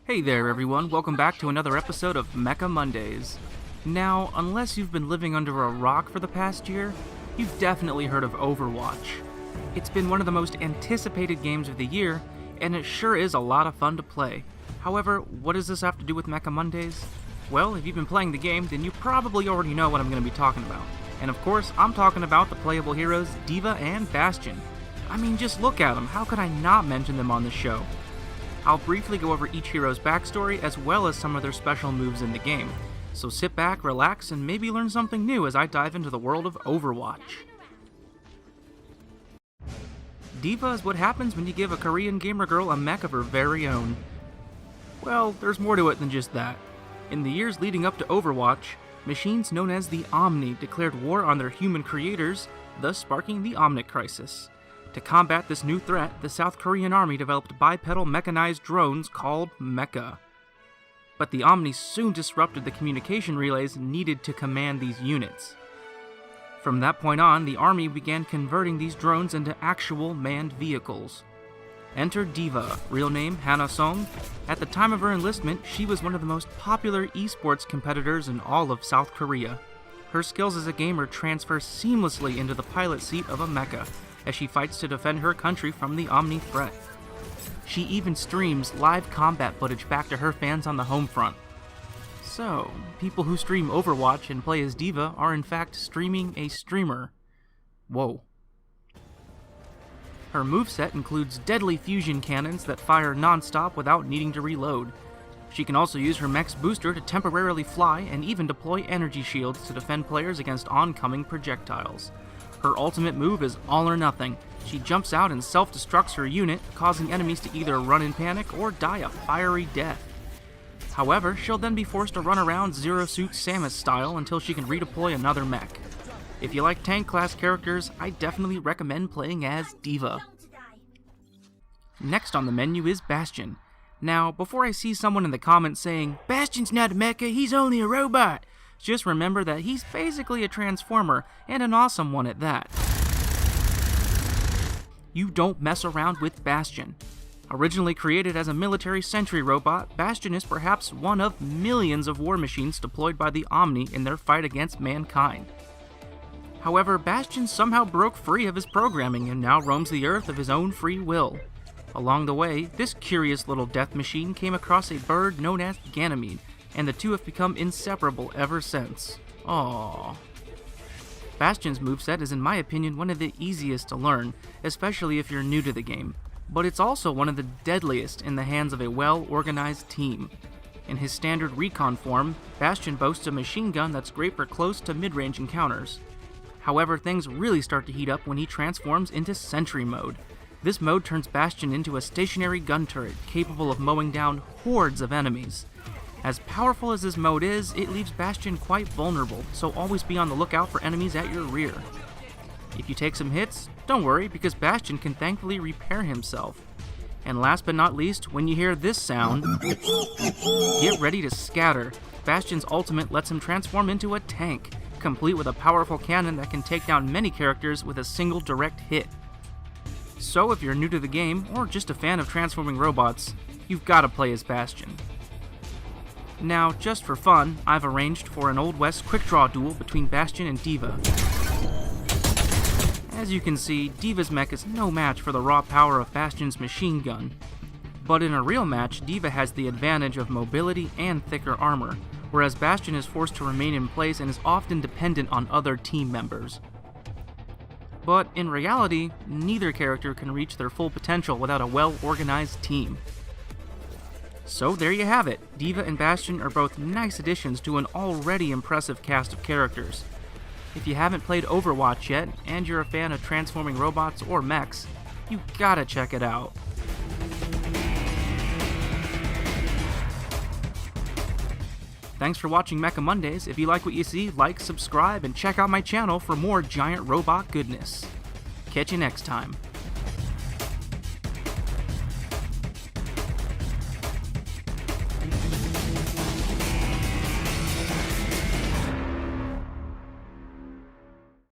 Hey there everyone, welcome back to another episode of Mecha Mondays. Now, unless you've been living under a rock for the past year, you've definitely heard of Overwatch. It's been one of the most anticipated games of the year, and it sure is a lot of fun to play. However, what does this have to do with Mecha Mondays? Well, if you've been playing the game, then you probably already know what I'm going to be talking about. And of course, I'm talking about the playable heroes D.Va and Bastion. I mean, just look at them, how could I not mention them on the show? I'll briefly go over each hero's backstory as well as some of their special moves in the game. So sit back, relax, and maybe learn something new as I dive into the world of Overwatch. D.Va is what happens when you give a Korean gamer girl a mech of her very own. Well, there's more to it than just that. In the years leading up to Overwatch, machines known as the Omni declared war on their human creators, thus sparking the Omnic Crisis. To combat this new threat, the South Korean army developed bipedal mechanized drones called Mecha. But the Omni soon disrupted the communication relays needed to command these units. From that point on, the army began converting these drones into actual manned vehicles. Enter D.Va, real name Hana Song. At the time of her enlistment, she was one of the most popular esports competitors in all of South Korea. Her skills as a gamer transfer seamlessly into the pilot seat of a mecha, as she fights to defend her country from the Omni threat. She even streams live combat footage back to her fans on the home front. So, people who stream Overwatch and play as D.Va are in fact streaming a streamer. Whoa. Her moveset includes deadly fusion cannons that fire non-stop without needing to reload. She can also use her mech's booster to temporarily fly and even deploy energy shields to defend players against oncoming projectiles. Her ultimate move is all or nothing. She jumps out and self-destructs her unit, causing enemies to either run in panic or die a fiery death. However, she'll then be forced to run around Zero Suit Samus style until she can redeploy another mech. If you like tank class characters, I definitely recommend playing as D.Va. Next on the menu is Bastion. Now, before I see someone in the comments saying, "Bastion's not a mecha, he's only a robot," just remember that he's basically a transformer, and an awesome one at that. You don't mess around with Bastion. Originally created as a military sentry robot, Bastion is perhaps one of millions of war machines deployed by the Omni in their fight against mankind. However, Bastion somehow broke free of his programming and now roams the earth of his own free will. Along the way, this curious little death machine came across a bird known as Ganymede, and the two have become inseparable ever since. Aww. Bastion's moveset is in my opinion one of the easiest to learn, especially if you're new to the game, but it's also one of the deadliest in the hands of a well-organized team. In his standard recon form, Bastion boasts a machine gun that's great for close to mid-range encounters. However, things really start to heat up when he transforms into Sentry mode. This mode turns Bastion into a stationary gun turret capable of mowing down hordes of enemies. As powerful as this mode is, it leaves Bastion quite vulnerable, so always be on the lookout for enemies at your rear. If you take some hits, don't worry, because Bastion can thankfully repair himself. And last but not least, when you hear this sound, get ready to scatter. Bastion's ultimate lets him transform into a tank, complete with a powerful cannon that can take down many characters with a single direct hit. So if you're new to the game, or just a fan of transforming robots, you've got to play as Bastion. Now, just for fun, I've arranged for an Old West quick draw duel between Bastion and D.Va. As you can see, D.Va's mech is no match for the raw power of Bastion's machine gun. But in a real match, D.Va has the advantage of mobility and thicker armor, whereas Bastion is forced to remain in place and is often dependent on other team members. But in reality, neither character can reach their full potential without a well-organized team. So there you have it, D.Va and Bastion are both nice additions to an already impressive cast of characters. If you haven't played Overwatch yet, and you're a fan of transforming robots or mechs, you gotta check it out. Thanks for watching Mecha Mondays. If you like what you see, like, subscribe, and check out my channel for more giant robot goodness. Catch you next time.